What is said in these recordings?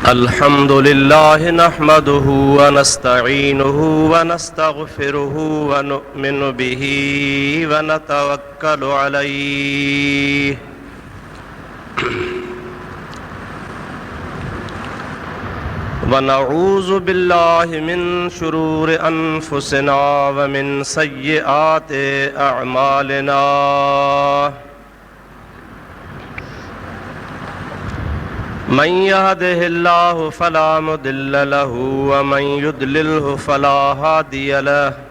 अल्हम्दुलिल्लाह नहमदुहु व नस्तईनुहु व नस्तगफिरुहु व नु'मिनु बिही व नतवक्कलु अलैहि व नऊज़ु बिल्लाहि मिन शुरूरि अनफुसिना व मिन सय्यिआति अअमालिना। मन यहदिहिल्लाहु फला मुदिल्ल लहु व मन युद्लिल्हु फला हादिय लहु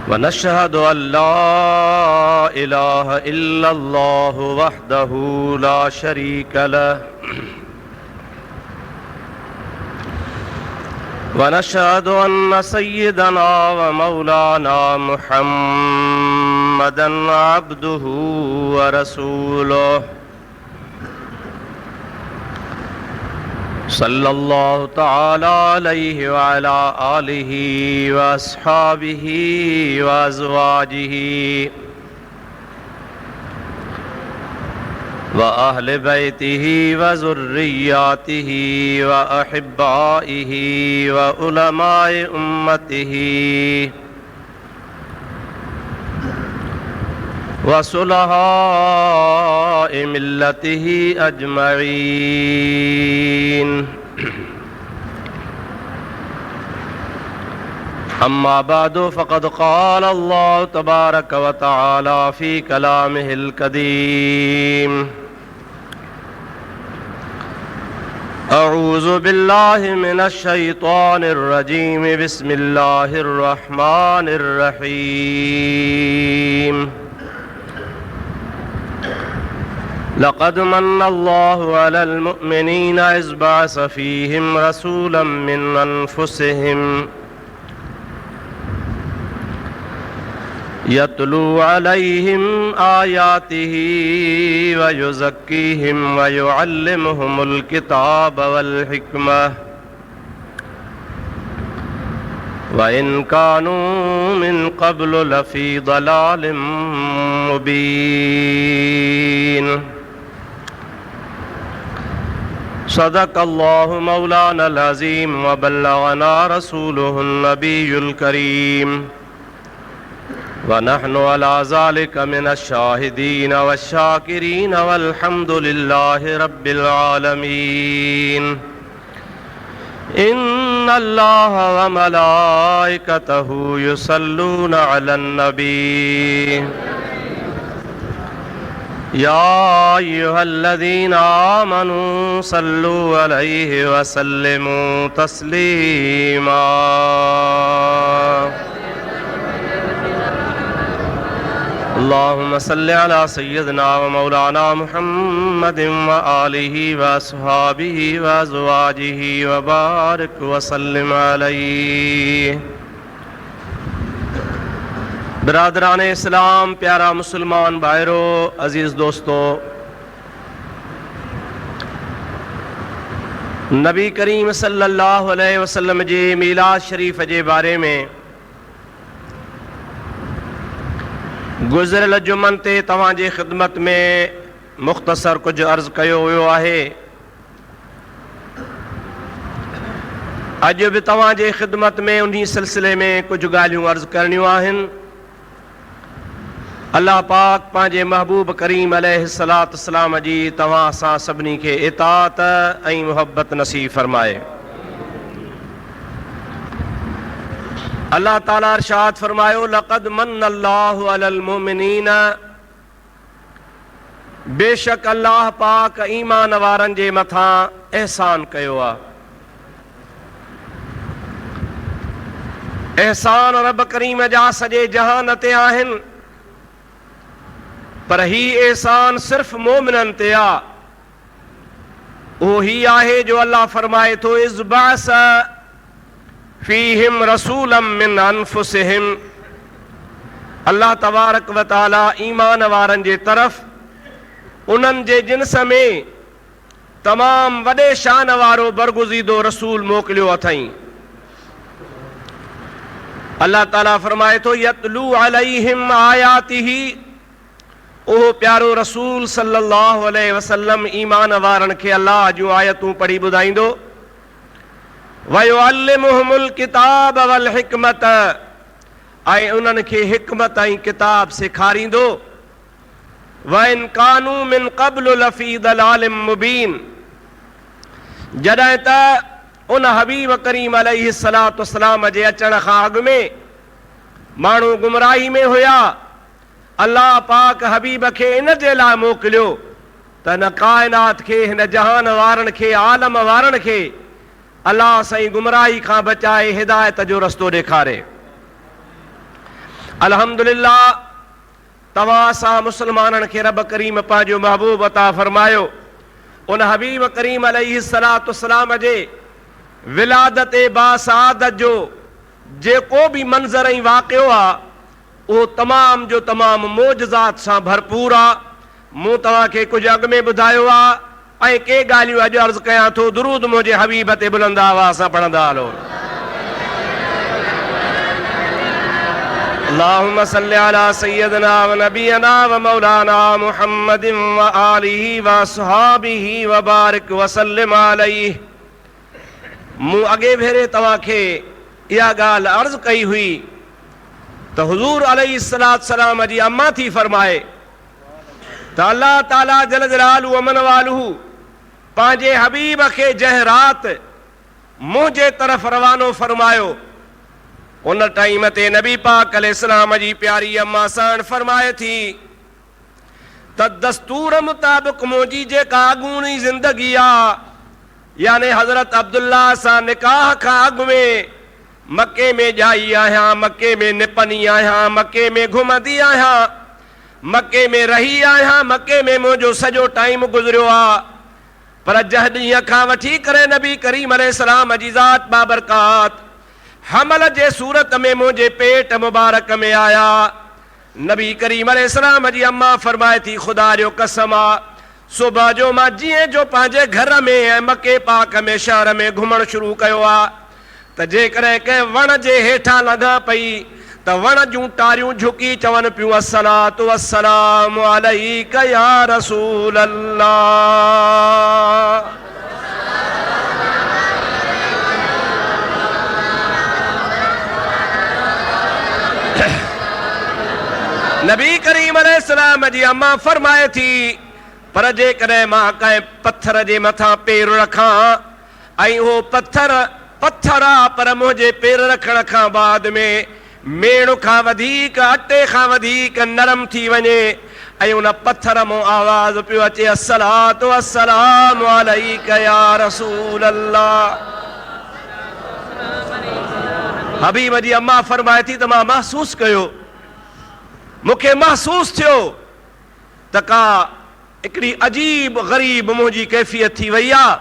व नशहदु अल्ला इलाहा इल्लल्लाहु वहदहु ला शरीक लहु व नशहदु अन्न सय्यदना व मौलाना मुहम्मदन अब्दुहु व रसूलुहु सल्लल्लाहु तआला अलैहि व अला आलिहि व अस्हाबिहि व अज़वाजिहि व अहले बैतिहि व ज़ुर्रिय्यातिहि व अहिब्बाइहि व उलमाए उम्मतिहि व सुलहाए मिल्लतिहि अजमईन। अम्मा बादु फ़क़द क़ाल अल्लाहु तबारक व तआला फ़ी कलामिहिल कदीम। अऊज़ु बिल्लाहि मिनश शैतानिर रजीम। बिस्मिल्लाहिर रहमानिर रहीम। लक़द मन्नल्लाहु अलल मुअमिनीना इज़ बअस फ़ीहिम रसूलन मिन अनफुसिहिम यतलू अलैहिम आयातिही व युज़क्कीहिम व युअल्लिमुहुमुल किताब वल हिकमह व इन कानू मिन क़ब्लु लफ़ी ज़लालिम मुबीन। सदक़ल्लाहु मौलानल अज़ीम व बल्लगना रसूलुहुन नबियुल करीम व नहनु अला ज़ालिका मिनश शाहिदीन वश्शाकिरीन वल्हम्दुलिल्लाहि रब्बिल आलमीन। इन्नल्लाह व मलाइकतहु युसल्लूना अलन नबी या अय्युहल्लज़ीना आमनू सल्लू अलैहि व सल्लिमू तस्लीमा। अल्लाहुम्मा सल्लि अला सय्यदिना व मौलाना मुहम्मदिन व आलिहि व अस्हाबिहि व अज़वाजिहि व बारिक व सल्लिम अलैहि। बिरादरान इस्लाम, प्यारा मुसलमान भाइरो, अजीज दोस्तों, नबी करीम सल्लल्लाहु अलैहि वसल्लम जे मीलाद शरीफ़ जे बारे में गुज़िरियल जुमन ते तव्हां जे ख़िदमत में मुख़्तसर कुछ अर्ज़ कयो वियो आहे। अॼु बि तव्हां जे ख़िदमत में उन्ही सिलसिले में कुछ ॻाल्हियूं अर्ज़ करणियूं आहिनि। अल्लाह पाक पंहिंजे महबूब करीम अलैहिस्सलातु वस्सलाम जी तव्हां असां सभिनी खे इताअत ऐं मुहब्बत नसीब फरमाए। अल्लाह ताला इरशाद फरमायो, लक़द मन्नल्लाहु अलल मुमिनीन, बेशक अल्लाह पाक ईमान वारनि जे मथां एहसान कयो आहे। एहसान रब करीम जा सॼे जहान ते आहिनि, पर ही एहसान सिर्फ़ मोमिननि ते आहे। उहो ही आहे जो अल्लाह फरमाए थो, इज़ बअस फ़ीहिम रसूलन मिन अनफुसिहिम। अल्लाह तबारक व तआला ईमान वारनि जे तरफ़ उन्हनि जे जिन्स में तमाम वॾे शान वारो बरगुज़ीदो रसूल मोकिलियो अथई। अल्लाह ताला फरमाए थो, यतलू अलैहिम आयातिही, ओहो प्यारो रसूल सल्लल्लाहु अलैहि वसल्लम ईमान वारनि खे अल्लाह जूं आयतूं पढ़ी ॿुधाईंदो। वयुअल्लिमुहुमुल किताब वल हिकमत, ऐं उन्हनि खे हिकमत ऐं किताब सेखारींदो। वइन कानू मिन क़ब्लु लफ़ी दलालिम मुबीन, जॾहिं त उन हबीब करीम अलैहिस्सलातु वस्सलाम जे अचण खां अॻु में माण्हू गुमराही में हुया। अल्लाह पाक हबीब खे इन जे लाइ मोकिलियो त हिन काइनात खे, हिन जहान वारनि खे, आलम वारनि खे अल्लाह साईं गुमराही खां बचाए हिदायत जो रस्तो ॾेखारे। अल्हम्दुलिल्लाह, तव्हां सां मुस्लमाननि खे रब करीम पंहिंजो महबूब अता फरमायो। उन हबीब करीम अलैहिस्सलातु वस्सलाम जे विलादत बासआदत जो जेको बि मंज़र ऐं वाक़ियो आहे उहो तमाम जो तमाम मोजज़ात सां भरपूर आहे। मूं तव्हांखे कुझु अॻु में ॿुधायो आहे ऐं के ॻाल्हियूं अॼु अर्ज़ु कयां थो। दुरूद मुंहिंजे हबीब ते बुलंद आवाज़ सां पढ़ंदा हलो। अल्लाहुम्मा सल्लि अला सय्यदना व नबियना व मौलाना मुहम्मदिन व आलिहि व असहाबिहि व बारिक व सल्लिम अलैहि। मूं अॻे भेरे तव्हांखे इहा ॻाल्हि अर्ज़ु कई हुई त हुज़ूर अलैहिस्सलातु सलाम जी अम्मा थी फरमाए त अल्लाह ताला जल जलालहू अमन वालहू पंहिंजे हबीब खे जंहिं राति मुंहिंजे तरफ़ रवानो फरमायो, उन टाइम ते नबी पाक अलैहिस्सलाम जी प्यारी अम्मा साण फरमाए थी त दस्तूर मुताबिक़ मुंहिंजी जेका अॻूणी ज़िंदगी आहे, यानी हज़रत अब्दुल्ला सां निकाह खां अॻु में मके में ॼाई आहियां, मके में निपनी आहियां, मके में घुमंदी आहियां, मके में रही आहियां, मके में मुंहिंजो सॼो टाइम गुज़रियो आहे। पर जंहिं ॾींहं खां वठी करे नबी करीम अलैहिस्सलाम जी ज़ात बाबरकात हमल जे सूरत में मुंहिंजे पेट मुबारक में आया, नबी करीम अलैहिस्सलाम जी अम्मा फरमाए थी ख़ुदा जो कसम आहे, सुबुह जो मां जीअं जो पंहिंजे घर में ऐं मके पाक में शहर में घुमणु शुरू कयो आहे त जेकॾहिं कंहिं वण जे हेठां लॻा पई त वण जूं टारियूं झुकी चवनि पियूं अस्सलातु वस्सलामु अलैका या रसूल अल्लाह। नबी करीम अलैहिस्सलाम जी अम्मा फरमाए थी पर जेकॾहिं मां कंहिं पत्थर जे मथां पेर रखां ऐं उहो पत्थर आहे पर मुंहिंजे पेर रखण खां बाद में मेण खां वधीक, अटे खां वधीक नरम थी वञे ऐं उन पत्थर मां आवाज़ पियो अचे अस्सलातु वस्सलामु अलैका या रसूल अल्लाह। हबीब जी अम्मा फरमाए थी त मां महसूस कयो, मूंखे महसूस थियो त का हिकिड़ी अजीब ग़रीब मुंहिंजी कैफ़ियत थी वई आहे।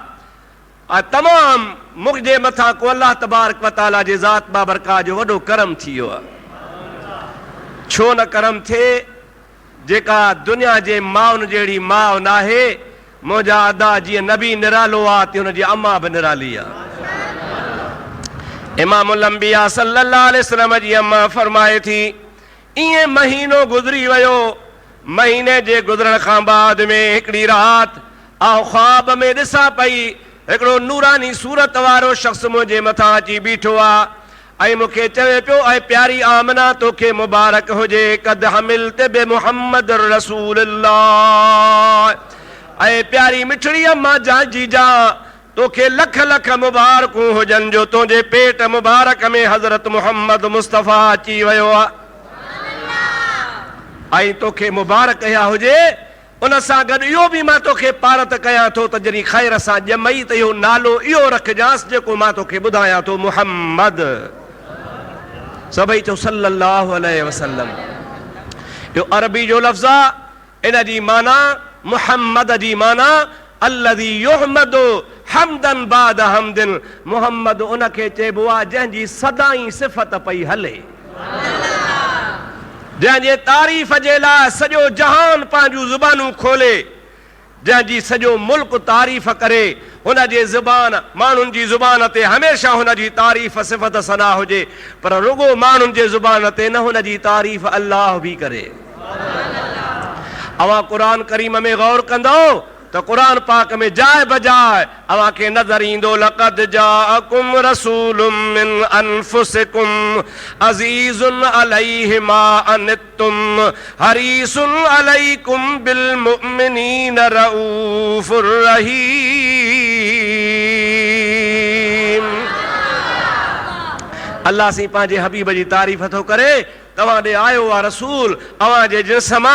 तमामु मुंहिंजे मथां को अल्लाह तबारक व तआला जे ज़ात बाबरका जो वॾो करम थी वियो आहे। छो न करम थिए, जेका दुनिया जे माउनि जहिड़ी माउ न आहे। मुंहिंजा अदा जीअं नबी निरालो आहे तीअं हुनजी अम्मा बि निराली आहे। इमामुल अंबिया सल्लल्लाहु अलैहि वसल्लम जी अम्मा फरमाए थी ईअं महीनो गुज़री वियो, महीने जे गुज़रण खां बाद में हिकिड़ी राति आउं ख्वाब में ॾिसां पई हिकिड़ो नूरानी सूरत वारो शख़्स मुंहिंजे मथां अची बीठो आहे ऐं मूंखे चवे पियो ऐं प्यारी आमना तोखे मुबारक हुजे कद हमिलत बि मुहम्मद रसूलुल्लाह। ऐं प्यारी मिठड़ी अम्मा जां जीजा तोखे लख लख मुबारकूं हुजनि जो तुंहिंजे पेट मुबारक में हज़रत मुहम्मद मुस्तफ़ा अची वियो आहे ऐं तोखे मुबारक कया हुजे। उन सां गॾु इहो बि मां तोखे पारत कयां थो त जॾहिं ख़ैर सां ॼमई त इहो नालो इहो रखजांसि जेको मां तोखे ॿुधायां थो, मुहम्मद। सभई चओ सल्लल्लाहु अलैहि वसल्लम। इहो अरबी जो लफ़्ज़ आहे, इन जी माना मुहम्मद जी माना अल्लज़ी युहमदु हमदन बाद हमदिन। मुहम्मद उनखे चइबो आहे जंहिंजी सदाई सिफ़त पई हले, जंहिंजे तारीफ़ जे लाइ सॼो जहान पंहिंजूं ज़ुबानूं खोले, जंहिंजी सॼो मुल्क तारीफ़ करे, हुन जे ज़ुबान माण्हुनि जी ज़ुबान ते हमेशह हुन जी तारीफ़ सिफ़त सना हुजे, पर रुगो माण्हुनि जे ज़ुबान ते न हुन जी तारीफ़ अल्लाह बि करे। अवा कुरान करीम में गौर कंदो तो कुरान पाक में जाए बजाए अवा के नजर ईंदो लक़द जाअकुम रसूलुम मिन अनफुसिकुम अज़ीज़ुन अलैहि मा अनित्तुम हरीसुन अलैकुम बिल मुमिनीन रऊफुर रहीम। अल्लाह सी पांजे हबीब जी तारीफ़ थो करे तव्हां ॾे आयो आहे रसूल अवां जे जिस्म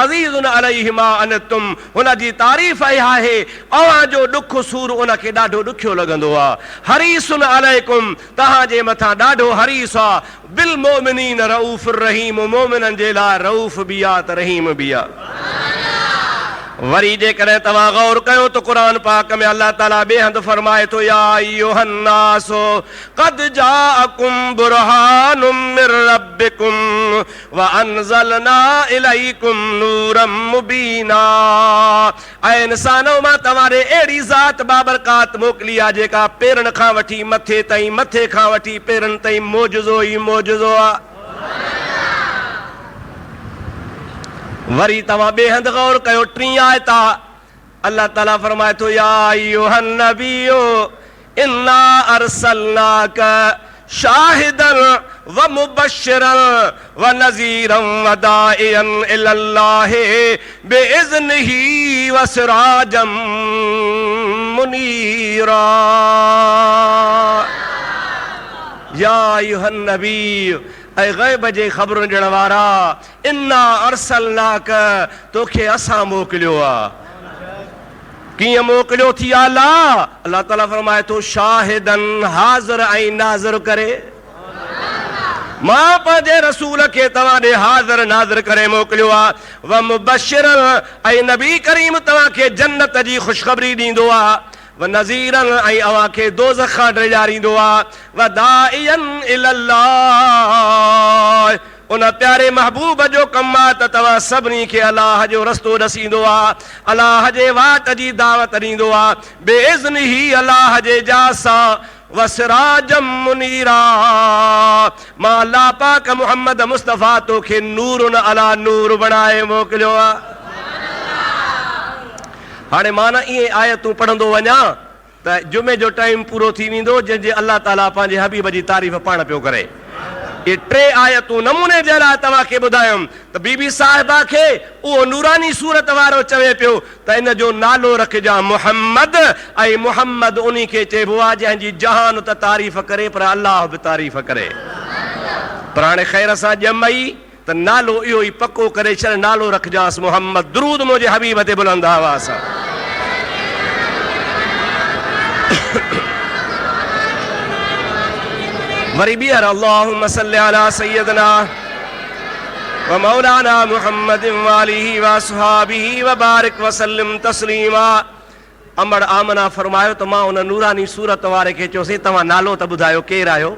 अज़ीज़ुन अलैहि मा अनित्तुम हुन जी तारीफ़ इहा आहे अवां जो ॾुख सूर उनखे ॾाढो ॾुखियो लॻंदो आहे। हरीसुन अलैकुम तव्हां जे मथां ॾाढो हरीस आहे। बिल मोमिनीन रऊफ़ुर रहीम मोमिननि जे लाइ रऊफ़ बि आहे त रहीम बि आहे। वरी जेकॾहिं तव्हां गौर कयो तो कुरान पाक में अल्लाह ताला बेहद फरमाए तो या अय्युहन्नासो क़द जाअकुम बुरहानुम मिर रब्बिकुम व अनज़लना इलैकुम नूरम मुबीना। ऐं इंसानो मां तव्हांखे अहिड़ी ज़ात बाबरकात मोकिली आहे जेका पेरनि खां वठी मथे ताईं मथे खां वठी पेरनि ताईं मौजज़ो ई मौजज़ो आहे। वरी तव्हां बेहद गौर कयो टी आयत अल्लाह ताला फरमाए तो या अय्युहन नबियो इन्ना अरसलनाका शाहिदन व मुबश्शिरन व नज़ीरन व दाइयन इलल्लाहि बिइज़्निही व सिराजम मुनीरा। या अय्युहन नबियो ऐ गैब जे ख़बरुनि ॾियण वारा इन्ना अरसलनाक तोखे असां मोकिलियो आहे। कीअं मोकिलियो थी अल्लाह अल्लाह ताला फरमाए थो शाहिदन हाज़िर ऐं नाज़िर करे। मां पंहिंजे रसूल खे तव्हां ॾे हाज़िर नाज़िर करे मोकिलियो आहे। व मुबश्शिरन ऐं नबी करीम तव्हांखे जन्नत जी ख़ुशख़बरी ॾींदो आहे। व नज़ीरन ऐं अव्हां खे दोज़ख खां ॾियारींदो आहे। व दाइयन इलल्लाह उन प्यारे महबूब जो कमु आहे त तव्हां सभिनी खे अलाह जो रस्तो ॾसींदो आहे अलाह जे वाट जी दावत ॾींदो आहे बेइज़्निही अलाह जे इजाज़त सां। व सिराजम मुनीरा मां अल्लाह पाक मुहम्मद मुस्तफ़ा तोखे नूरुन अला नूर बणाए मोकिलियो आहे। हाणे मां न इहे आयतूं पढ़ंदो वञा त जुमे जो टाइम पूरो थी वेंदो जंहिंजे अल्लाह ताला पंहिंजे हबीब जी तारीफ़ पाण पियो करे। ये टे आयतूं नमूने जे लाइ तव्हांखे ॿुधायुमि त बीबी साहिबा खे उहो नूरानी सूरत वारो चवे पियो त इन जो नालो रखिजां मुहम्मद ऐं मुहम्मद उन खे चइबो आहे जंहिंजी जहान त तारीफ़ करे पर अल्लाह बि तारीफ़ करे। पर हाणे ख़ैर सां ॼमई त नालो इहो ई पको करे छॾ नालो रखजांसि मुहम्मद। दुरूद मुंहिंजे हबीब ते बुलंद आवाज़ सां। वरी ॿीहर अल्लाहुम्मा सल्लि अला सय्यदना व मौलाना मुहम्मदिन व आलिहि व अस्हाबिहि व बारिक व सल्लिम तस्लीमा। अमर आमना फरमायो त मां उन नूरानी सूरत वारे खे चयोसीं तव्हां नालो त ॿुधायो केरु आहियो।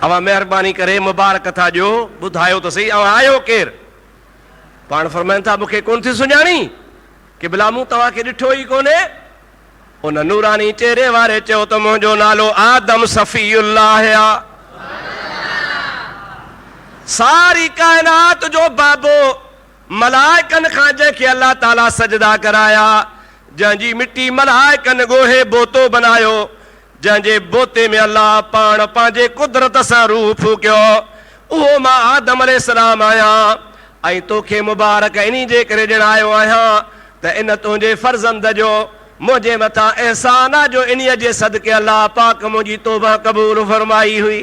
अवां महिरबानी करे मुबारक था ॾियो ॿुधायो त सही अवां आहियो केरु। पाण फरमाइनि था मूंखे कोन थी सुञाणी की भला मूं तव्हांखे ॾिठो ई कोन्हे। उन नूरानी चेहरे वारे चयो त मुंहिंजो नालो आदम सफ़ीउल्लाह आहे। सारी काइनात जो बाबो मलाइकनि खां जंहिंखे अल्लाह ताला सजदा कराया जंहिंजी मिट्टी मलाइकनि ॻोहे बोतो बनायो जंहिंजे बोते में अल्लाह पाण पंहिंजे कुदरत सां रूह फूकियो उहो मां आदम अलैहिस्सलाम आहियां ऐं तोखे मुबारक इन जे करे ॾियणु आयो आहियां त इन तुंहिंजे फर्ज़ंद जो मुंहिंजे मथां एहसान आहे जो इन्हीअ जे सदके अल्लाह पाक मुंहिंजी तौबा क़बूल फरमाई हुई।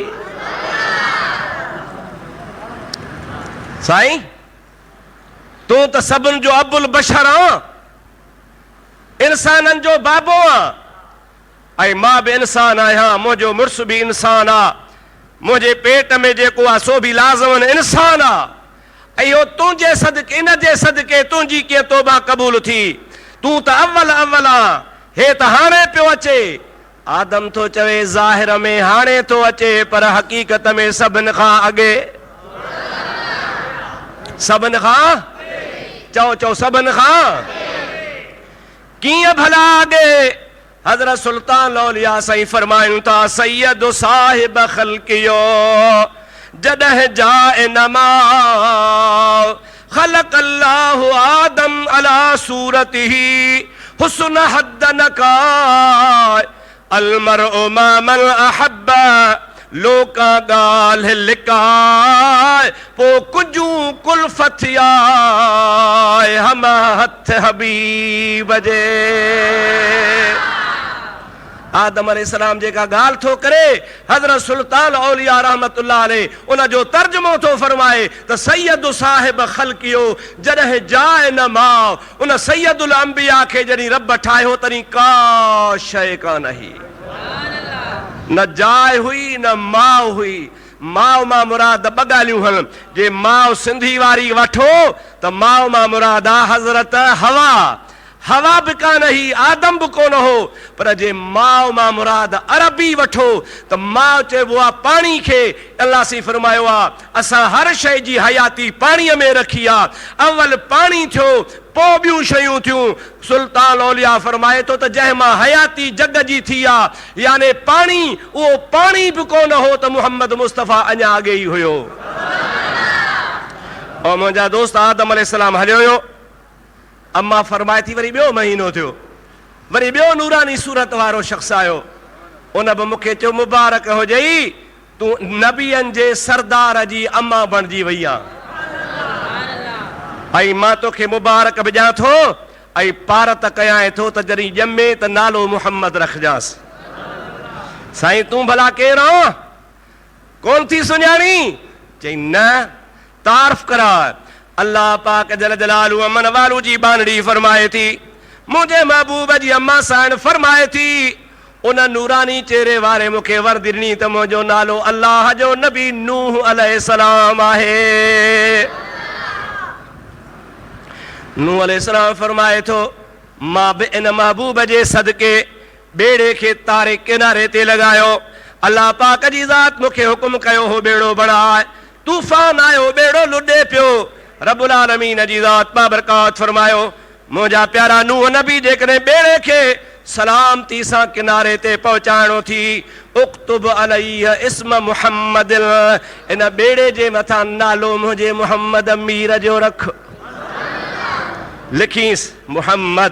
साईं तूं त सभिनि जो अबुल बशर आहीं इंसाननि जो बाबो आहीं ऐं मां बि इंसान आहियां मुंहिंजो मुड़ुस बि इंसान आहे मुंहिंजे पेट में जेको आहे सो बि लाज़मन इंसान आहे ऐं इहो तुंहिंजे सदके इन जे सदके तुंहिंजी कीअं तौबा क़बूल थी। तूं त अव्वल अव्वल आहे हे त हाणे पियो अचे। आदम थो चवे ज़ाहिर में हाणे थो अचे पर हक़ीक़त में सभिनि खां अॻे सभिनि खां चओ चओ सभिनि खां कीअं भला अॻे। हज़रत सुल्तान औलिया साईं फरमाइनि था सैयद साहिब ख़ल्क़ियो जॾहिं जाए नमा ख़लक़ल्लाहु आदम अला सूरतिही हुस्न हद्द नकाय अल मरउ मा मन अहब्बा लोका गाल लिकाय पो कुजू कुल्फत याय हम हथ हबीब जे। आदम अलैहिस्सलाम जेका गाल थो करे हज़रत सुल्तान औलिया रहमतुल्लाह अलैह उन जो तर्जुमो थो फरमाए त सैयद साहिब खल्कियो जॾहिं जाए न माउ उन सैयदुल अंबिया खे जॾहिं रब ठाहियो तॾहिं का शइ कान हुई, न जाए हुई न माउ हुई। माउ मां मुराद ॿ ॻाल्हियूं हन, जे माउ सिंधी वारी वठो त माउ मां मुराद आहे हज़रत हवा, हवा भी कान ही, आदम भी कोन हो। पर जे माउ मां मुराद अरबी वठो त माउ चइबो आहे पाणी खे। अल्लाह सी फरमायो आहे असां हर शइ जी हयाती पाणीअ में रखी आहे, अवल पाणी थियो पोइ ॿियूं शयूं थियूं। सुल्तान औलिया फरमाए थो त जंहिं मां हयाती जग जी थी आहे याने पाणी, उहो पाणी बि कोन हो त मुहम्मद मुस्तफ़ा अञा अॻे ई हुयो। ऐं मुंहिंजा दोस्त आदम अलैहिस्सलाम हलियो हुयो, अम्मा फरमाए थी वरी ॿियो महीनो थियो, वरी ॿियो नूरानी सूरत वारो शख़्स आयो, उन बि मूंखे चयो मुबारक हुजई तूं नबियनि जे सरदार जी अम्मा बणिजी वई आहे, ऐं मां तोखे मुबारक बि ॾियां थो ऐं पारत कयां थो त जॾहिं ॼमे त नालो मुहम्मद रखजांसि। साईं तूं भला केरु आहीं, कोन थी सुञाणी? चई न, तारीफ़ करा। अल्लाह पाक जल जलालू अमन वालू जी बानड़ी फरमाए थी, मुझे महबूब जी अम्मा साण फरमाए थी उन नूरानी चेहरे वारे मूंखे वर्दी ॾिनी त मुंहिंजो नालो अल्लाह जो नबी नूह अलैहिस्सलाम आहे। नूह अलैहिस्सलाम फरमाए थो मां बि इन महबूब जे सदके बेड़े खे तारे किनारे ते लॻायो। अल्लाह पाक जी ज़ात मूंखे हुकुम कयो हो बेड़ो बणाए, तूफ़ान आयो बेड़ो लुॾे पियो। रब्बुल आलमीन जी ज़ात बाबरकात फरमायो मुंहिंजा प्यारा नूह नबी जेकॾहिं बेड़े खे सलामती सां किनारे ते पहुचाइणो थी, उक्तुब अलैहि इस्म मुहम्मद, इन बेड़े जे मथां नालो मुंहिंजे मुहम्मद मीर जो रख, लिखीस मुहम्मद।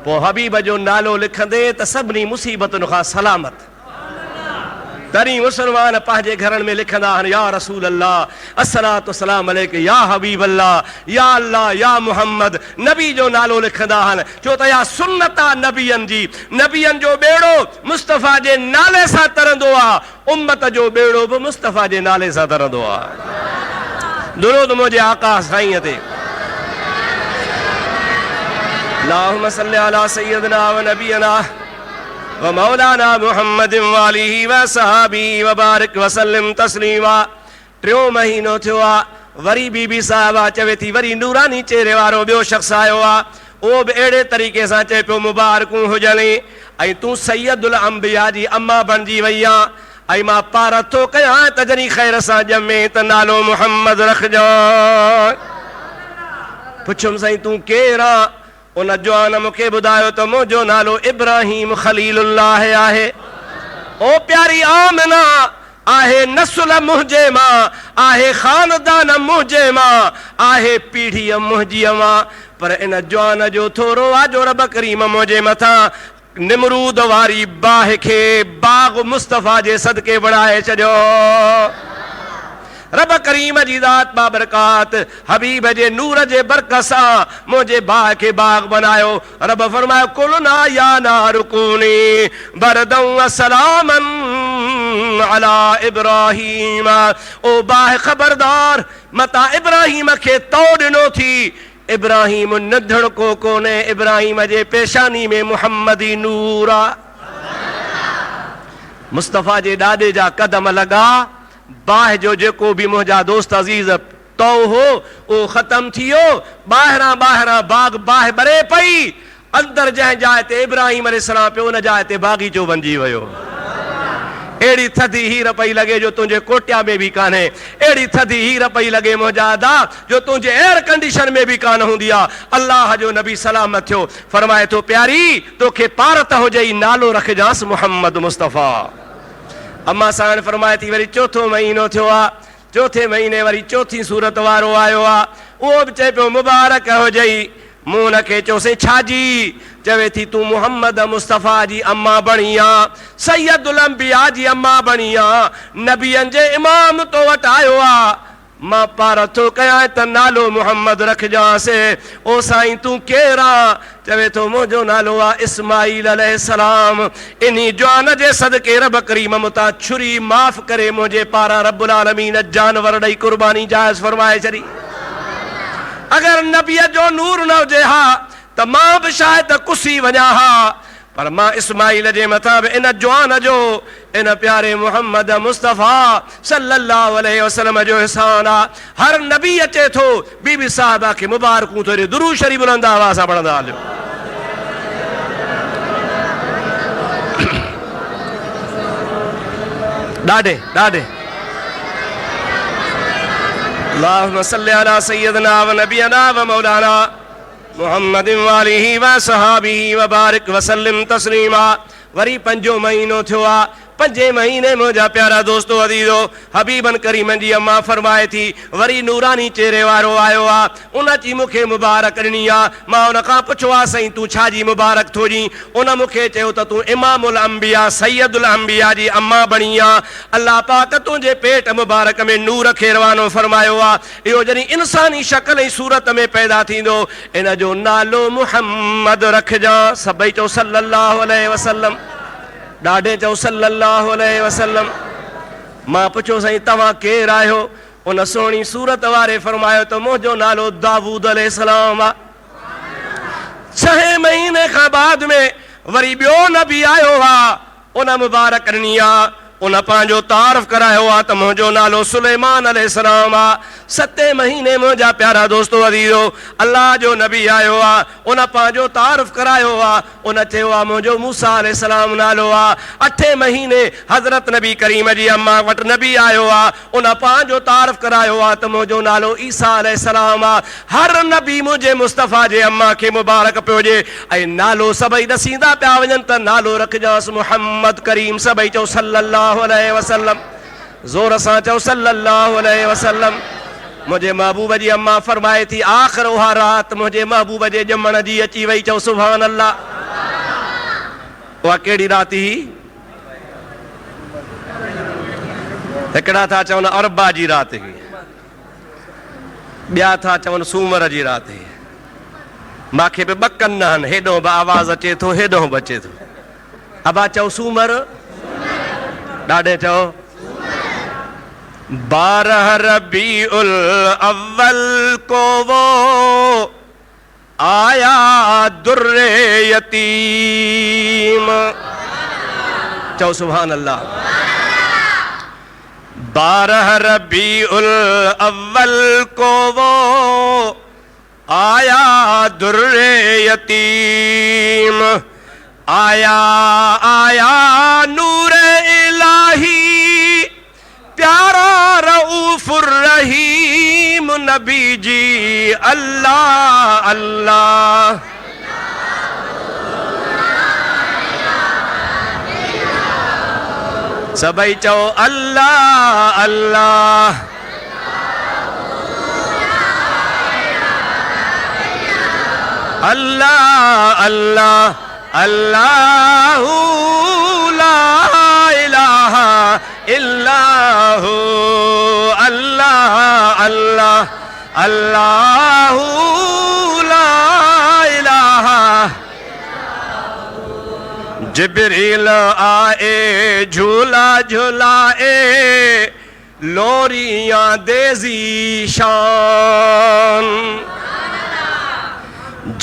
पोइ हबीब जो नालो लिखंदे त सभिनी मुसीबतुनि खां सलामत। तॾहिं मुसलमान पंहिंजे घरनि में लिखंदा आहिनि या रसूल अल्लाह अस्सलातु वस्सलाम अलैका या हबीब अल्लाह या अल्लाह या मुहम्मद। नबी जो नालो लिखंदा आहिनि छो त या सुन्नत आहे नबियनि जी। नबियनि जो बेड़ो मुस्तफ़ा जे नाले सां तरंदो आहे, उम्मत जो बेड़ो बि मुस्तफ़ा जे नाले सां तरंदो आहे। दुरूद मुंहिंजे आका साईं ते। अल्लाहुम्मा सल्लि अला सय्यदिना व नबियना व मौलाना मुहम्मद वालिही व सहाबी व बारिक वसल्लम तस्लीमा। टियों महीनो थियो आहे, वरी बीबी साहिबा चवे थी वरी नूरानी चेहरे वारो ॿियो शख़्स आयो आहे, उहो बि अहिड़े तरीक़े सां चए पियो मुबारकूं हुजनि ऐं तूं सैयदुल अंबिया जी अम्मा बणिजी वई आहे ऐं मां पार थो कयां त जॾहिं ख़ैर सां ॼमे त नालो मुहम्मद रखजांइ। पुछुमि साईं तूं केरु आहे? उन जवान मूंखे ॿुधायो त मुंहिंजो नालो इब्राहिम खलीलुल्लाह आहे। ओ प्यारी आमिना आहे नस्ल मुंहिंजे मां, आहे ख़ानदान मुंहिंजे मां, आहे पीढ़ीअ मुंहिंजीअ मां। पर इन जवान जो थोरो आजो रब करीम मुंहिंजे मथां निमरूद वारी बाहि खे बाग़ मुस्तफ़ा जे सदके बणाए छॾियो। रब करीम जी ज़ात बाबरकात हबीब जे नूर जे बरकत सां मुंहिंजे बाहि खे बाग़ बनायो। रब फरमायो कुलना या नारु कूनी बरदन व सलामन अला इब्राहीम। ओ बाहि खबरदार मता इब्राहीम खे तो ॾिनो थी। इब्राहीम नंढड़ को कोन्हे, इब्राहीम जे पेशानी में मुहम्मदी नूर आहे। मुस्तफ़ा जे ॾाॾे जा कदम लॻा, बाहि जो जेको बि मुंहिंजा दोस्त अज़ीज़ तो हो उहो ख़तम थी वियो। ॿाहिरां ॿाहिरां बाग़ बाहि ॿरे पई, अंदरि जंहिं जाइ ते इब्राहिम अलैहिस्सलाम पियो उन जाइ ते बाग़ीचो बणिजी वियो। अहिड़ी थधी हीर पई लॻे जो तुंहिंजे कोटिया में बि कान्हे, अहिड़ी थधी हीर पई लॻे मुंहिंजा अदा जो तुंहिंजे एयर कंडीशन में बि कान हूंदी आहे। अल्लाह जो नबी सलामत थियो फरमाए थो प्यारी तोखे पारत हुजई नालो रखजांसि मुहम्मद मुस्तफ़ा। अम्मा साण फरमाए थी वरी चौथो महीनो थियो आहे, चौथे महीने वरी चौथी सूरत वारो आयो आ, उहो बि चए पियो मुबारक हुजई। मूं हुनखे चयोसीं छाजी? चवे थी तूं मुहम्मद मुस्तफ़ा जी अम्मा बणी आ, सैयदुल अंबिया जी अम्मा बणी आ, नबियनि जे इमाम तो वटि आयो आ। मां पार थो कयां त नालो मुहम्मद रखजांसि। ओ साईं तूं केरु आ? चवे थो मुंहिंजो नालो आहे इस्माईल अलैहिस्सलाम। इन्ही जवान जे सदके रब करीम मुतां छुरी माफ़ करे मुंहिंजे पारां रब्बुल आलमीन जानवर ॾेई कुर्बानी जायज़ फरमाए छॾी। अगर नबीअ जो नूर न हुजे हा त मां बि शायदि कुसी वञा हा, पर मां इस्माईल जे मथां बि इन जवान जो, इन प्यारे मुहम्मद मुस्तफ़ा सल्लल्लाहु अलैहि वसल्लम जो एहसान आ। हर नबी अचे थो, बीबी साहिबा खे मुबारकूं थो ॾे। दुरूद शरीफ बुलंद आवाज़ सां पढ़ंदा हलियो। ॾाढे ॾाढे अल्लाहुम्मा सल्लि अला सय्यदना व नबियना व मौलाना मुहम्मदिन व आलिहि व सहाबिहि व बारिक व सल्लिम तस्लीमा। वरी पंजो महीनो थियो आ। पंजे महीने मुंहिंजा प्यारा दोस्तो अदीजो हबीबन करीमन जी अम्मा फरमाए थी, वरी नूरानी चेहरे वारो आयो आ, उन जी मूंखे मुबारक ॾिनी आ। मां उन खां पुछो आहे साईं तूं छा जी मुबारक थो ॾी? उन मूंखे चयो त तूं इमामुल अंबिया सैयदुल अंबिया जी अम्मा बणी आ। अल्लाह पाक तुंहिंजे पेट मुबारक में नूर खे रवानो फरमायो आ। इहो जॾहिं इंसानी शक्ल ऐं सूरत में पैदा थींदो, इन जो नालो मुहम्मद रखजां। सभई चओ सल्लल्लाहु अलैहि वसल्लम। ॾाढे चओ सल्लल्लाहु अलैहि वसल्लम। मां पुछो साईं तव्हां केरु आहियो? उन सोणी सूरत वारे फरमायो त मुंहिंजो नालो दाऊद अलैहिस्सलाम आ। 6 महीने खां बाद में वरी ॿियो नबी आयो आ, उन मुबारक ॾिनी आ। उन पंहिंजो तारफ़ करायो आ त मुंहिंजो नालो सुलेमान अलैहिस्सलाम आ। 7 महीने मुंहिंजा प्यारा दोस्तो अदीजो अल्लाह जो नबी आयो आ, उन पंहिंजो तारफ़ करायो आ। उन चयो आ मुंहिंजो मूसा अलैहिस्सलाम नालो आ। 8 महीने हज़रत नबी करीम जी अम्मा वटि नबी आयो आ, उन पंहिंजो तारफ़ करायो आ त मुंहिंजो नालो ईसा अलैहिस्सलाम आ। हर नबी मुंहिंजे मुस्तफ़ा जे अम्मा खे मुबारक पियो हुजे ऐं नालो सभई ॾसींदा पिया वञनि त नालो रखजांसि मुहम्मद करीम। सभई चओ सल्लल्लाहु अलैहि वसल्लम। ज़ोर सां चओ सल्लल्लाहु अलैहि वसल्लम। मुझे महबूब जी अम्मा फरमाए थी आख़िर उहा रात मुझे महबूब जे ॼमण जी अची वई। चओ सुभान अल्लाह। उहा कहिड़ी रात ही? हिकिड़ा था चवनि अरबा जी रात ही, ॿिया था चवनि सूमर जी रात ही। मूंखे बि 2 कन आहिनि, हेॾो बि आवाज़ अचे थो, हेॾो बि अचे थो। अबा चओ सूमर। ॾाढे चओ 12 रबीउल अव्वल को वो आया दुर्रे यतीम। चओ सुभान अल्लाह। 12 रबीउल अव्वल को वो आया दुर्रे यतीम। आया आया नूरे इलाही प्यारा रऊफुर रहीम नबी जी अल्लाह अल्लाह। सभई चओ अल्लाह अल्लाह। अल्लाह अल्लाह अल्लाहु ला इलाहा इल्लाहु। अल्लाह अल्लाह अल्लाहु ला इलाहा। जिब्रील आए झूला झुलाए लोरियां देजी शान।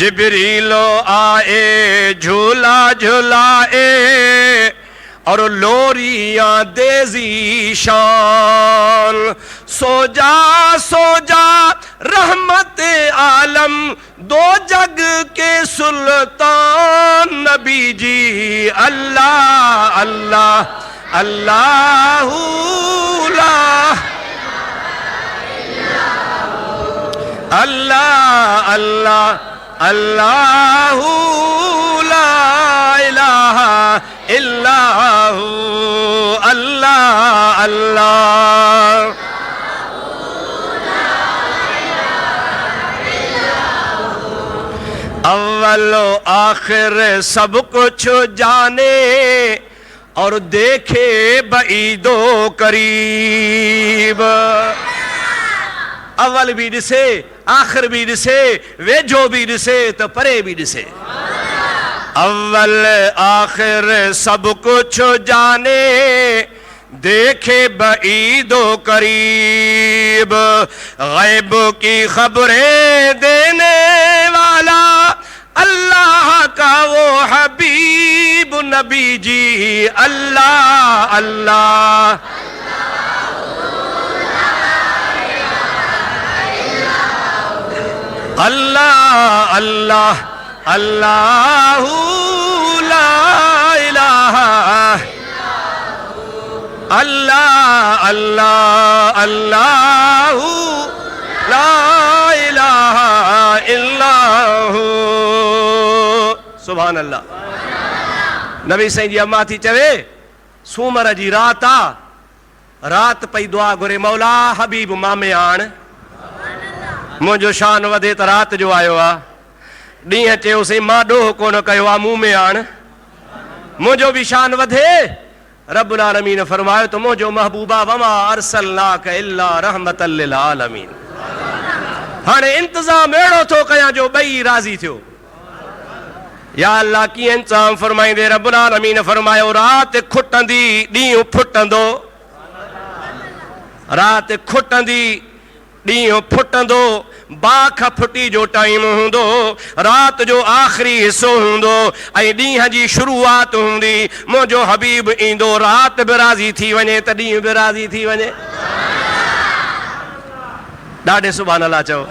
जिब्रीलो आए झूला झुलाए और लोरियां देजी शान। सो जा रहमत आलम दो जग के सुल्तान नबी जी अल्लाह अल्लाह अल्लाहु ला अल्लाह अल्लाह अल्लाहु ला इलाहा इल्लाहु। अल्लाह अल्लाह अव्वल आखिर सब कुछ जाने और देखे बईदो करीब। अव्वल भी ॾिसे, आखिर भी ॾिसे, वेझो भी ॾिसे तो परे भी ॾिसे। अव्वल आखिर सब कुछ जाने देखे बईदो करीब। गैब की खबरें देने वाला अल्लाह का वो हबीब नबी जी। अल्लाह अल्लाह अल्लाह अल्लाह अल्लाहु ला इलाहा अल्लाह अल्लाह अल्लाहु ला इलाहा इल्लाहु। सुभान अल्लाह। नबी साईं जी अम्मा थी चवे सूमर जी रात आ, रात पई दुआ घुरे मौला हबीब मामे आण। मुंहिंजो शान वधे त रात जो आयो आ। ॾींहं चयोसीं मां ॾोह कोन कयो आ, मूं में आण। मुंहिंजो बि शान वधे। रब्बुल आलमीन फरमायो त मुंहिंजो महबूबा वमा अरसलनाका इल्ला रहमतल लिल आलमीन। हाणे इंतज़ाम अहिड़ो थो कयां जो ॿई राज़ी थियो। या अल्लाह कीअं इंतज़ाम फरमाईंदे? रब्बुल आलमीन फरमायो रात खुटंदी ॾींहुं फुटंदो, रात खुटंदी ॾींहुं फुटंदो, बाख फुटी जो टाइम हूंदो, रात जो आख़िरी हिस्सो हूंदो ऐं ॾींहं जी शुरूआत हूंदी। मुंहिंजो हबीब ईंदो, रात बि राज़ी थी वञे त ॾींहुं बि राज़ी थी वञे। ॾाढे सुभान अल्लाह चओ।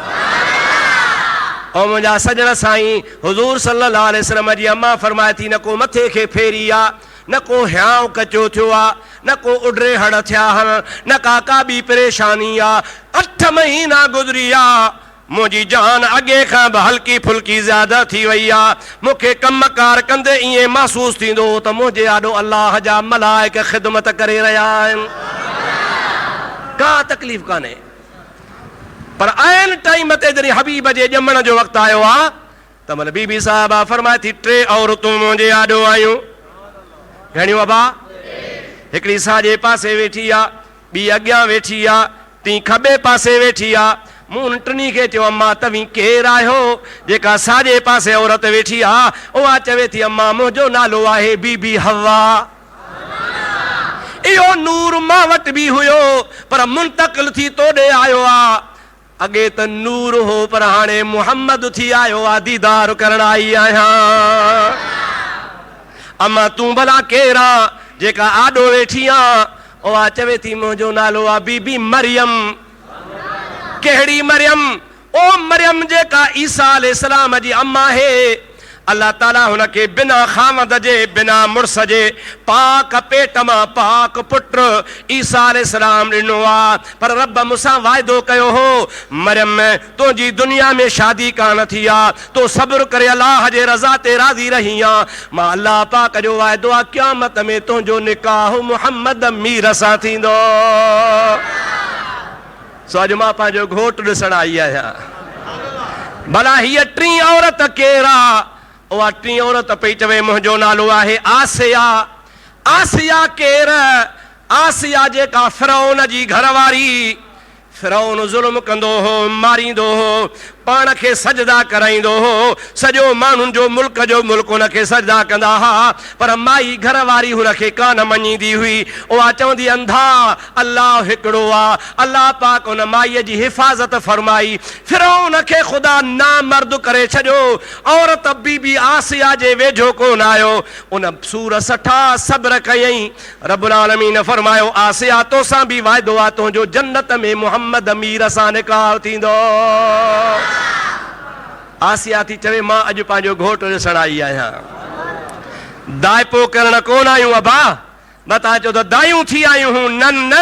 ऐं मुंहिंजा सजण साईं हुज़ूर सल्लल्लाहु अलैहि वसल्लम जी अम्मा फरमाए थी न को मथे खे फेरी आहे, न को हियांव कचो थियो आहे, न को उडरे हड़ थिया आहिनि, न का ॿी परेशानी आहे। 8 महीना गुज़री आहे, मुंहिंजी जान अॻे खां बि हल्की फुल्की ज़्यादा थी वई आहे। मूंखे कमकार कंदे ईअं महसूस थींदो त मुंहिंजे आॾो अल्लाह जा मलाइक ख़िदमत करे रहिया आहिनि। का तकलीफ़ कान्हे। पर आइन टाइम ते जॾहिं हबीब जे ॼमण जो वक़्तु आयो आहे त मन बीबी साहिबा फरमाए थी 3 औरतूं मुंहिंजे आॾो आयूं। घणियूं अबा? हिकिड़ी साॼे पासे वेठी आहे, ॿी अॻियां वेठी आहे, टी खॿे पासे वेठी आहे। मूं टिनी खे चयो अम्मा तव्हीं केरु आहियो? जेका साॼे पासे औरत वेठी आहे उहा चवे थी अम्मा मुंहिंजो नालो आहे बीबी हवा। इहो नूर मां वटि बि हुयो पर मुंतकिल थी तोॾे आयो आहे। अॻे त नूर हो पर हाणे मुहम्मद थी आयो आहे, दीदार करण आई आहियां। अम्मा तूं भला केरु आहे? जेका आॾो वेठी आहे उहा चवे थी मुंहिंजो नालो आहे बीबी मरियम। कहिड़ी मरियम? ओ मरियम जेका ईसा अलैहिस्सलाम जी अम्मा है। अल्लाह ताला हुनखे बिना खामद जे बिना मुड़स जे पाक पेट मां पाक पुट ईसा अलैहिस्सलाम ॾिनो आहे। पर रब मूंसां वाइदो कयो हो मरियम तुंहिंजी दुनिया में शादी कान थी आहे, तो सब्र करे अल्लाह जे रज़ा ते राज़ी रही आहे। मां अल्लाह पाक जो वाइदो आहे क़यामत में तुंहिंजो निकाह मुहम्मद मीर सां थींदो। सो अॼु मां पंहिंजो घोट ॾिसण आई आहियां। भला हीअ 3 औरत केरु आहे? उहा 3 औरत पई चवे मुंहिंजो नालो आहे आसिया। आसिया केरु? आसिया जेका फिरौन जी घरवारी। फिरौन ज़ुल्म कंदो हो, मारींदो हो, पाण खे सजदा कराईंदो हो, सॼो माण्हुनि जो मुल्क हुनखे सजदा कंदा हुआ। पर माई घरवारी हुनखे कान मञींदी हुई। उहा चवंदी अंधा अल्लाह हिकिड़ो आहे। अल्लाह पाक हुन माईअ जी हिफ़ाज़त फरमाई। फिरौन खे ख़ुदा नामर्द करे छॾियो। औरत बीबी आसिया जे वेझो कोन आयो। उन सूर सठा सब्र कयईं। रब्बुल आलमीन फरमायो आसिया तोसां बि वाइदो आहे तुंहिंजो जन्नत में मुहम्मद मीर सां निकाह थींदो। आसिया थी चवे मां अॼु पंहिंजो घोट ॾिसण आई आहियां। दाइपो करण कोन आयूं अबा। न तव्हां चओ त दायूं थी आयूं हूं। न न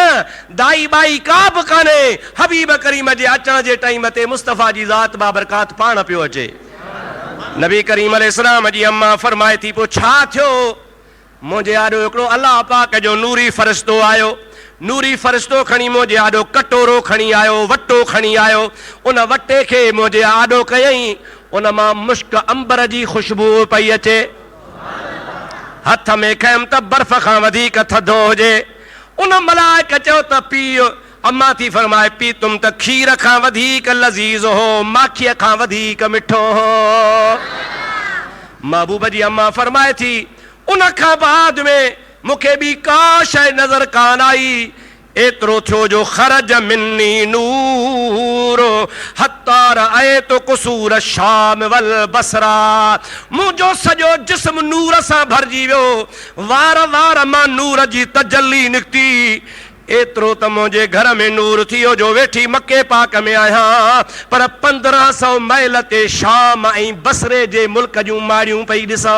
दाई बाई का बि कान्हे। हबीब करीम जे अचण जे टाइम ते मुस्तफ़ा जी ज़ात बाबरकात पाण पियो अचे। नबी करीम अलैहिस्सलाम जी अम्मा फरमाए थी पोइ छा थियो? मुंहिंजे आॾो हिकिड़ो अल्लाह पाक जो नूरी फ़रिश्तो आयो। नूरी फ़रिश्तो खणी मुंहिंजे आॾो कटोरो खणी आयो, वटो खणी आयो। उन वटे खे मुंहिंजे आॾो कयईं। उन मां मुश्क अंबर जी खुशबू पई अचे। हथ में खयमि त बर्फ खां वधीक थधो हुजे। उन मलाइक चयो त पीउ। अम्मा थी फरमाए पी तुम त खीर खां वधीक लज़ीज़ हो, माखीअ खां वधीक मिठो हो। महबूब जी अम्मा फरमाए थी उन खां बाद में मूंखे बि का शइ नज़र कान आई। एतिरो थियो जो ख़रज मिन्नी नूर हत्ता रअयतु कुसूर शाम वल बसरा। मुंहिंजो सॼो जिस्म नूर सां भरिजी वियो। वार वार मां नूर जी तजल्ली निकिती। एतिरो त मुंहिंजे घर में नूर थी वियो जो वेठी मके पाक में आहियां, पर 1500 मैल ते शाम ऐं बसरे जे मुल्क जूं माड़ियूं पई ॾिसां।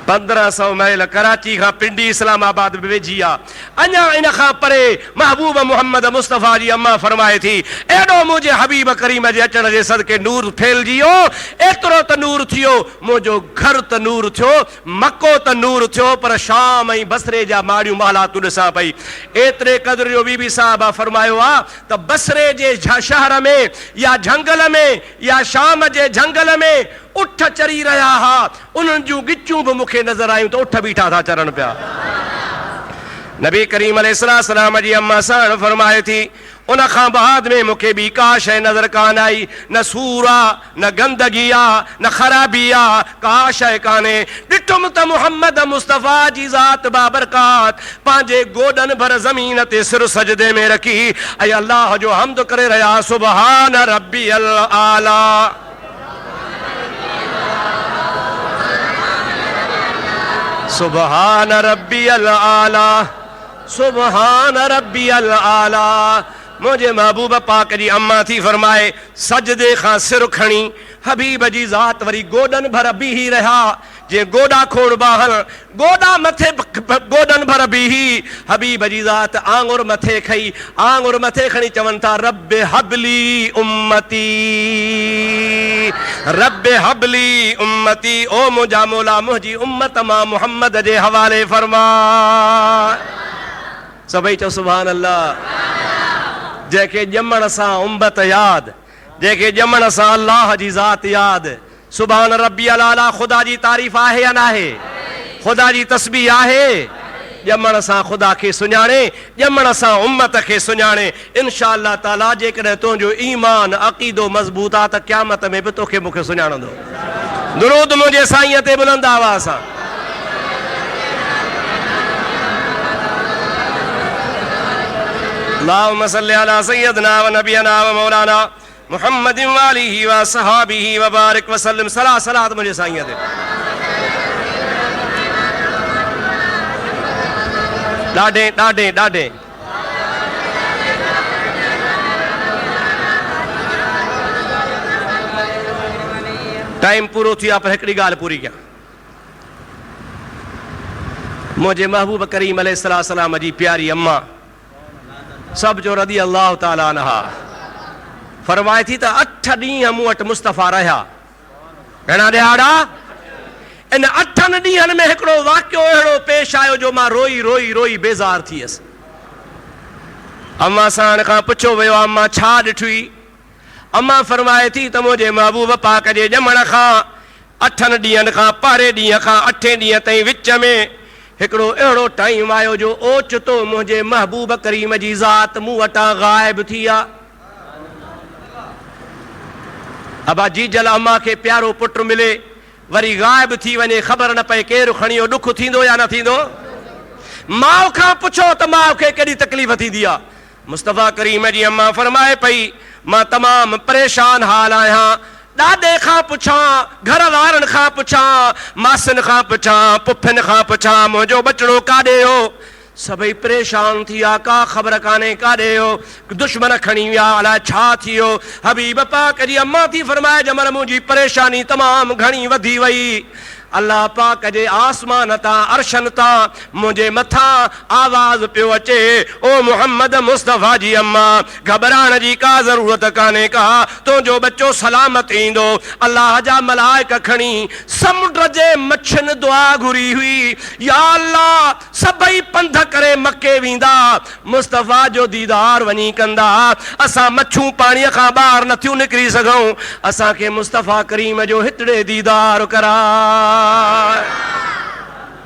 1500 मैल कराची खां पिंडी इस्लामाबाद में वेझी आहे। अञा इन खां परे महबूब मोहम्मद मुस्तफ़ा जी अम्मा फरमाए थी एॾो मुंहिंजे हबीब करीम जे अचण जे सदके नूर फैलिजी वियो। एतिरो त नूर थियो, मुंहिंजो घर त नूर थियो, मको त नूर थियो, पर शाम ऐं बसरे जा माड़ियूं महलातूं ॾिसां पई। एतिरे क़दुरु जो बीबी साहिबा फरमायो आहे त बसरे जे शहर में या झंगल में या शाम जे झंगल में उठ चरी रहा हा। उन्हनि जूं गिचूं बि मूंखे नज़र आयूं त उठ बीठा था चरनि पिया। नबी करीम अलैहिस्सलाम जी अम्मा साण फरमाए थी उन खां बाद में मूंखे बि का शइ नज़र कान आई। न सूर आहे, न गंदगी आहे, न ख़राबी आहे, का शइ कान्हे। ॾिठुमि त मुहम्मद मुस्तफ़ा जी ज़ात बाबरकात पंहिंजे गोॾनि भर ज़मीन ते सिर सजदे में रखी ऐं अल्लाह जो हम्द करे रहिया सुबहान रब्बियल आला। सुबहान रब्बियल आला, सुबहान रब्बियल आला। मुझे महबूब पाक जी अम्मा थी फरमाए सजदे खां सिर खणी हबीब जी ज़ात वरी गोॾनि भर बीही रहा। जे गोॾा खोड़ बाहर गोॾा मथे गोॾनि भर बीही हबीब जी ज़ात आंगुर मथे खई, आंगुर मथे खणी चवनि था रब्बे हबली उम्मती, रब्बे हबली उम्मती। ओ मुंहिंजा मौला मुंहिंजी उम्मत मां मुहम्मद जे हवाले फरमा। सभई चओ सुभान अल्लाह। जंहिंखे ॼमण सां उम्मत यादि, जंहिंखे ॼमण सां अल्लाह जी ज़ात यादि। सुभान रब्बियल आला। ख़ुदा जी तारीफ़ आहे या न आहे? ख़ुदा जी तस्बीह आहे? ॼमण सां ख़ुदा खे सुञाणे, ॼमण सां उम्मत खे सुञाणे। इंशा अल्लाह ताला जेकॾहिं तुंहिंजो ईमान अक़ीदो मज़बूत आहे त क़यामत में बि तोखे मूंखे सुञाणंदो। दुरूद मुंहिंजे साईं ते बुलंद आवाज़ सां। अल्लाहुम्मा सल्लि अला सय्यदना व नबियना व मौलाना मुहम्मद व आलिहि व सहाबिहि व बारिक व सल्लम। सलात मुंहिंजे साईं ते। ॾाढे ॾाढे ॾाढे टाइम पूरो थी आहे, पर हिकिड़ी ॻाल्हि पूरी कयां। मुंहिंजे महबूब करीम अलैहिस्सलाम जी प्यारी अम्मा सब जो रदी अल्लाह ताला अन्हा फरमाए थी त 8 ॾींहं मूं वटि मुस्तफ़ा रहिया। घणा ॾिहाड़ा? इन 8 ॾींहंनि में हिकिड़ो वाक़ियो अहिड़ो पेश आयो जो मां रोई रोई रोई बेज़ार थी वियसि। अम्मा साण खां पुछो वियो अम्मा छा ॾिठुई? अम्मा फरमाए थी त मुंहिंजे महबूब पाक जे ॼमण खां 8 ॾींहंनि खां पहिरें ॾींहं खां 8 ॾींहं ताईं विच में हिकिड़ो अहिड़ो टाइम आयो जो ओचितो मुंहिंजे महबूब करीम जी ज़ात मूं वटां ग़ाइब थी आहे। अबा जीजल अम्मा खे प्यारो पुटु मिले वरी ग़ाइब थी वञे, ख़बर न पए केरु खणी वियो, ॾुख थींदो या न थींदो? माउ खां पुछो त माउ खे केॾी तकलीफ़ थींदी आहे। मुस्तफ़ा करीम जी अम्मा फरमाए पई मां तमामु परेशान हाल आहियां। ॾाॾे खां पुछां, घर वारनि खां पुछां, मासियुनि खां पुछां, पुफियुनि खां पुछां मुंहिंजो बचिड़ो काॾे हो? सभई परेशान थी विया, का ख़बर कान्हे काॾे हो, दुश्मन खणी विया, अलाए छा थी वियो। हबीब पाक जी अम्मा थी फरमाए जमल मुंहिंजी परेशानी तमामु घणी वधी वई। अल्लाह पाक जे आसमान तां अर्शन तां मुंहिंजे मथां आवाज़ पियो अचे ओ मोहम्मद मुस्तफ़ा जी अम्मा घबराइण जी का ज़रूरत कान्हे का, तुंहिंजो बच्चो सलामत ईंदो। अल्लाह जा मलाइक खणी समुंड जे मच्छियुनि दुआ घुरी हुई, या अल्लाह सभई पंध करे मके वींदा मुस्तफ़ा जो दीदार वनी कंदा। असां मच्छू पानी खां बाहर नथियूं निकरी सघूं, असां के मुस्तफ़ा करीम जो हितड़े दीदार करा।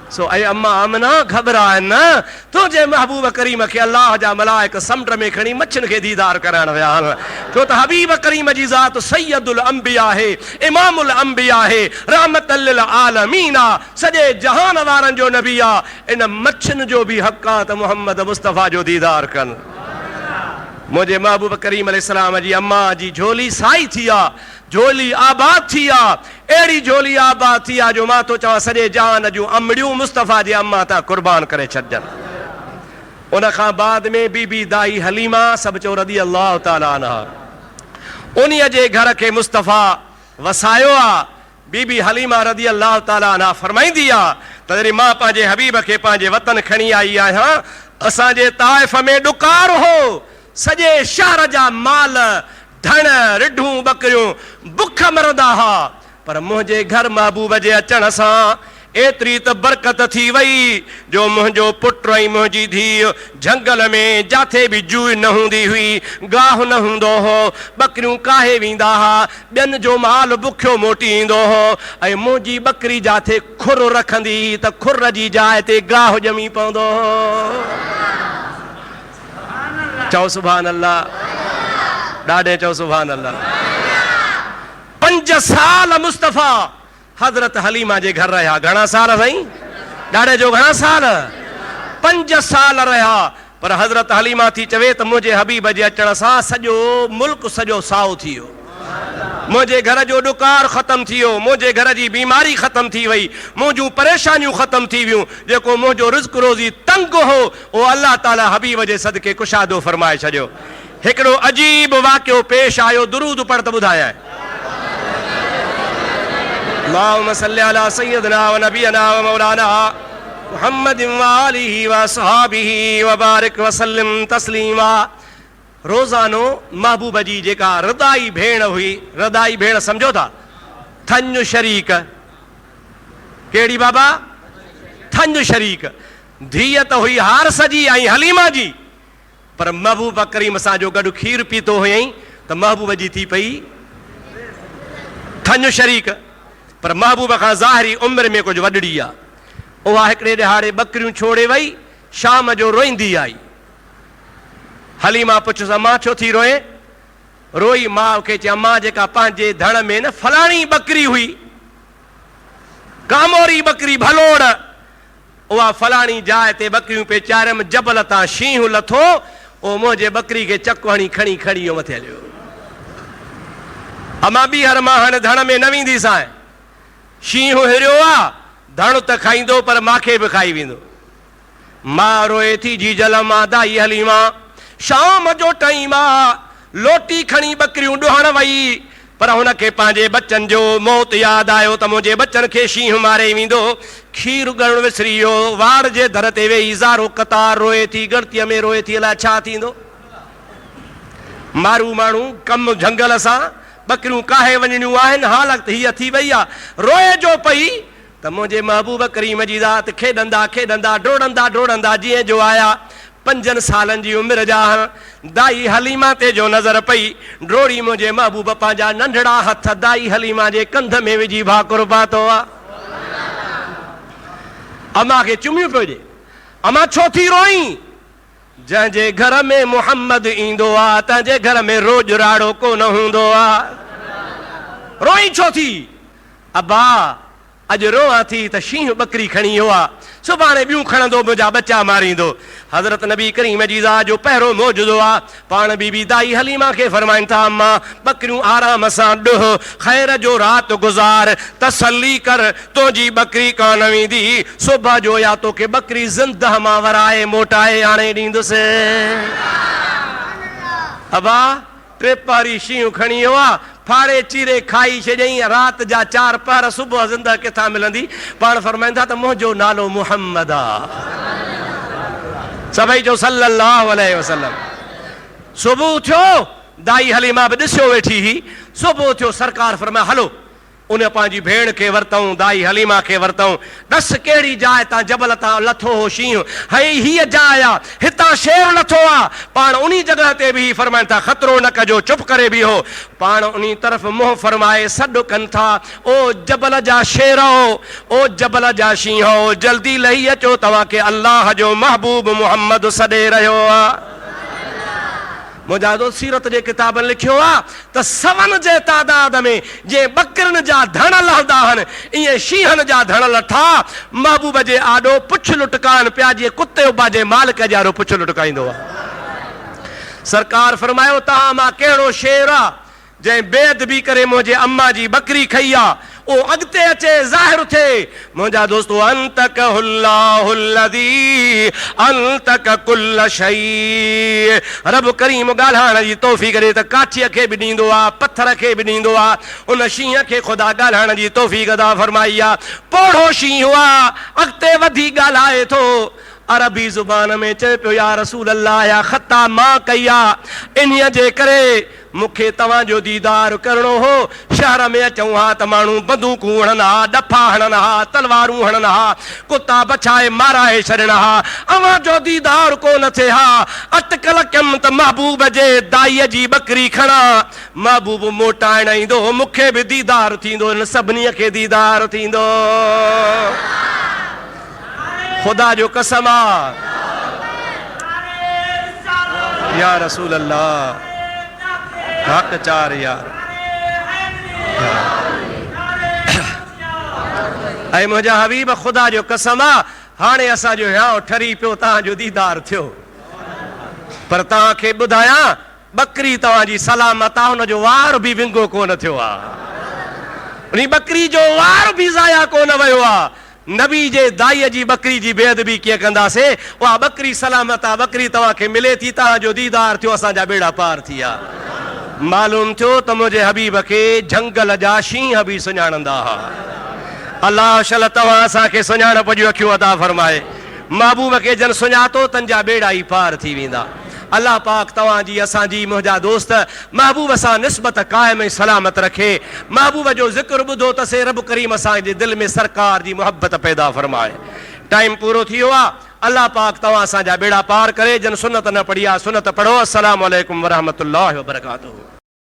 सो ऐ अम्मा आमना घबराए न, तुझे महबूब करीम के अल्लाह जा मलाइक समुंड में खणी मच्छन के दीदार करण विया आहिनि। छो त हबीब करीम जी ज़ात सैयदुल अंबिया है, इमामुल अंबिया है, रहमतल लिल आलमीन, सॼे जहान वारनि जो नबी आ। इन मच्छन जो भी हक़ आ त मोहम्मद मुस्तफ़ा जो दीदार कनि। मुझे महबूब करीम अलैहिस्सलाम जी अम्मा जी झोली साई थी आ, झोली आबाद थी आ, अहिड़ी झोली आबाद थी आ जो मां तो चवां सॼे जहान जूं अमड़ियूं मुस्तफ़ा जे अम्मा तां कुर्बान करे छॾजनि। उन खां बाद में बीबी दाई हलीमा सभु चो रज़ी अल्लाह ताला अन्हा, उन्हीअ जे घर के मुस्तफ़ा वसायो आ। बीबी हलीमा रज़ी अल्लाह ताला अन्हा फरमाईंदी आ त जॾहिं मां पंहिंजे हबीब खे पंहिंजे वतन खणी आई आहियां, असांजे ताइफ़ में ॾुकार हो, सॼे शहर जा माल धण रिढूं बकरियूं बुख मरंदा हा, पर मुंहिंजे घर महबूब जे अचण सां एतिरी त बरकत थी वई जो मुंहिंजो पुटु ऐं मुंहिंजी धीउ झंगल में जाथे बि जूइ न हूंदी हुई, गाहु न हूंदो हो, बकरियूं काहे वेंदा हा, ॿियनि जो माल बुखियो मोटी ईंदो हो, ऐं मुंहिंजी बकरी जाथे खुर रखंदी त खुर जी जाइ ते गाहु ॼमी पवंदो हो। चओ सुभान अल्लाह, ॾाढे चओ सुभान अल्लाह। 5 साल मुस्तफ़ा हज़रत हलीमा जे घर रहा। घणा साल साईं? ॾाढे जो घणा साल? 5 साल रहा। पर हज़रत हलीमा थी चवे त मुंहिंजे हबीब जे अचण सां सॼो मुल्क सॼो साओ थी वियो, मुंहिंजे घर जो ॾुकार ख़तम थी वियो, मुंहिंजे घर जी बीमारी ख़तम थी वई, मुंहिंजूं परेशानियूं ख़तम थी वियूं, जेको मुंहिंजो रिज़्क़ रोज़ी तंग हो उहो अल्लाह ताला हबीब जे सदके कुशादो फरमाए छॾियो। हिकिड़ो अजीब वाक़ियो पेश आयो, दुरूद पढ़ त ॿुधायां। अल्लाहुम्मा सल्लि अला सय्यदिना व नबियना व मौलाना मुहम्मद व आलिहि व असहाबिहि व बारिक व सल्लिम तस्लीमा। रोज़ानो महबूब जी जेका रदाई भेण हुई, रदाई भेण सम्झो था, थंज शरीक, कहिड़ी बाबा? थंज शरीक। धीअ त हुई हारस जी ऐं हलीमा जी, पर महबूब करीम सां जो गॾु खीर पीतो हुयईं त महबूब जी थी पई थंज शरीक। पर महबूब खां ज़ाहिरी उमिरि में कुझु वॾड़ी आहे। उहा हिकिड़े ॾिहाड़े बकरियूं छोड़े वई, शाम जो रोईंदी आई। हलीमा पुछियोसि अम्मा छो थी रोए? रोई माउ खे चई अम्मा जेका पंहिंजे धण में न फलाणी बकरी हुई, कामोरी बकरी भलोड़, उहा फलाणी जाइ ते बकरियूं पे चारियमि, जबल तां शींहुं लथो, उहो मुंहिंजे बकरी खे चक हणी खणी खणी वियो मथे हलियो। अम्मा ॿीहर मां हाणे धण में न वेंदीसां, शींहुं हिरियो आहे, धण त खाईंदो पर माखे बि खाई वेंदो। मां रोए थी जीजल मां दाई हलीमा, शाम जो टाइम आहे, लोटी खणी बकरियूं ॾुहण वई, पर हुनखे पंहिंजे बच्चनि जो मौत यादि आयो त मुंहिंजे बच्चनि खे शींहुं मारे वेंदो। खीर ॻणणु विसरी वियो, वार जे दर ते वेही ज़ारो कतार रोए थी, गणतीअ में रोए थी, अलाए छा थींदो। मारू माण्हू कमु झंगल सां, बकरियूं काहे वञणियूं आहिनि, हालत हीअ थी वई आहे। रोए जो पई त मुंहिंजे महबूब करीम जी ज़ात खेॾंदा खेॾंदा डोड़ंदा डोड़ंदा जीअं जो आया। 5 सालनि जी उमिरि जा दाई हलीमा ते जो नज़र पई, डोड़ी मुंहिंजे महबूब पंहिंजा नंढड़ा हथ दाई हलीमा जे कंध में विझी भाकुर पातो आहे। अम्मा खे चुमियूं पियो ॾे। अम्मा छो थी रोई? जंहिंजे घर में मुहम्मद ईंदो आहे तंहिंजे घर में रोज राड़ो कोन हूंदो आहे। रोई छो थी? अब्बा अॼु रोआं थी त शींहुं बकरी खणी वियो आहे, सुभाणे ॿियूं खणंदो, मुंहिंजा बच्चा मारींदो। हज़रत नबी करीम जी ज़ात जो पहिरों मौजूदो आहे। पाण बीबी दाई हलीमा खे फरमाइनि था अम्मा बकरियूं आराम सां ॾुह, ख़ैर जो राति गुज़ार, तसल्ली कर, तुंहिंजी बकरी कान वेंदी, सुबुह जो या तोखे बकरी ज़िंदह मां वराए मोटाए आणे ॾींदुसि। अबा 3 पारी शींहुं खणी वियो आहे, फाड़े चीरे खाई छॾियईं, राति जा 4 पहर, सुबुह ज़िंदह किथां मिलंदी? पाण फरमाईंदा त मुंहिंजो नालो मुहम्मद आहे। सभई जो सल्लल्लाहु अलैहि वसल्लम। सुबुह थियो, दाई हलीमा बि ॾिसियो वेठी ही, सुबुह थियो, सरकार फरमाया हलो उन पंहिंजी भेण खे वरितऊं, दाई हलीमा खे वरितऊं। ॾस कहिड़ी जाइ तां जबल तां लथो हो शींहुं, हई हीअ जाइ आहे, हितां शेर लथो आहे। पाण उन जॻह ते बि फरमाइनि था खतरो न कजो, चुप करे बीहो। पाण उन तरफ़ मुंहुं फरमाए सॾु कनि था, ओ जबल जा शेरो, ओ जबल जा शींहो, जल्दी लही अचो, तव्हांखे अल्लाह जो महबूब मुहम्मद सॾे रहियो आहे। मुंहिंजा दोस्त सीरत जे किताबनि लिखियो आहे त सवन जे तादाद में जे बकरनि जा धण लहंदा आहिनि, ईअं शींहनि जा धण लथा। महबूब जे आॾो पुछ लुटकाइनि पिया, जीअं कुते उबा जे मालिक जे आॾो पुछ लुटकाईंदो आहे। सरकार फरमायो, तव्हां मां कहिड़ो शेर आहे जंहिं बेद बि करे मुंहिंजे अम्मा जी बकरी खई आहे, ओ अॻिते अचे ज़ाहिर थिए। मुंहिंजा दोस्तो, अंतक हुल्लाहुल्लज़ी अंतक कुल्ल शै। रब करीम ॻाल्हाइण जी तौफ़ीक़ ॾे त काठीअ खे बि ॾींदो आहे, पत्थर खे बि ॾींदो आहे। उन शींहं खे ख़ुदा ॻाल्हाइण जी तौफ़ीक़ अदा फरमाई आहे। पोढ़ो शींहुं आहे, अॻिते वधी ॻाल्हाए थो। अरबी ज़ुबान में चए पियो, या रसूल अल्लाह, या ख़ता मां कई आहे, इन्हीअ जे करे मूंखे तव्हांजो दीदार करणो हो। शहर में अचूं हा त माण्हू बंदूकूं हणनि हा, डफा हणनि हा, तलवारूं हणनि हा, कुता बछाए माराए छॾनि हा, अव्हांजो दीदार कोन थिए हा। अटकल कयमि त महबूब जे दाईअ जी बकरी खणा, महबूब मोटाइण ईंदो, मूंखे बि दीदार थींदो, इन सभिनी खे दीदार थींदो। खुदा जो कसम आहे, या रसूल अल्लाह, हक़ चार यार। ऐं मुंहिंजा हबीब, ख़ुदा जो कसम आहे, हाणे असांजो हियां ठरी पियो, तव्हांजो दीदार थियो। पर तव्हांखे ॿुधायां, बकरी तव्हांजी सलामत आहे, हुनजो वार बि विंगो कोन थियो आहे। उन बकरी जो वार बि ज़ाया कोन वियो आहे। नबी जे दाईअ जी बकरी जी बेअदबी कीअं कंदासीं? उहा बकरी सलामत आहे, बकरी तव्हांखे मिले थी, तव्हांजो दीदार थियो, असांजा बेड़ा पार थी विया। मालूम थियो त मुंहिंजे हबीब खे झंगल जा शींहं बि सुञाणंदा हुआ। अलाह शल तव्हां असांखे सुञाणप जूं अखियूं अता फरमाए। महबूब खे जन सुञातो, तंहिंजा बेड़ा ई पार थी वेंदा। अल्लाह पाक तव्हांजी, असांजी, मुंहिंजा दोस्त महबूब सां निस्बत क़ाइम ऐं सलामत रखे। महबूब जो ज़िक्र ॿुधो त से रब करीम असांजे दिलि में सरकार जी मुहबत पैदा फरमाए। टाइम पूरो थी वियो आहे। अल्लाह पाक तव्हां असांजा बेड़ा पार करे। जन सुन्नत न पढ़ी आहे, सुन्नत पढ़ो। अस्सलामु अलैकुम वरहमतुल्लाहि वबरकातुहू।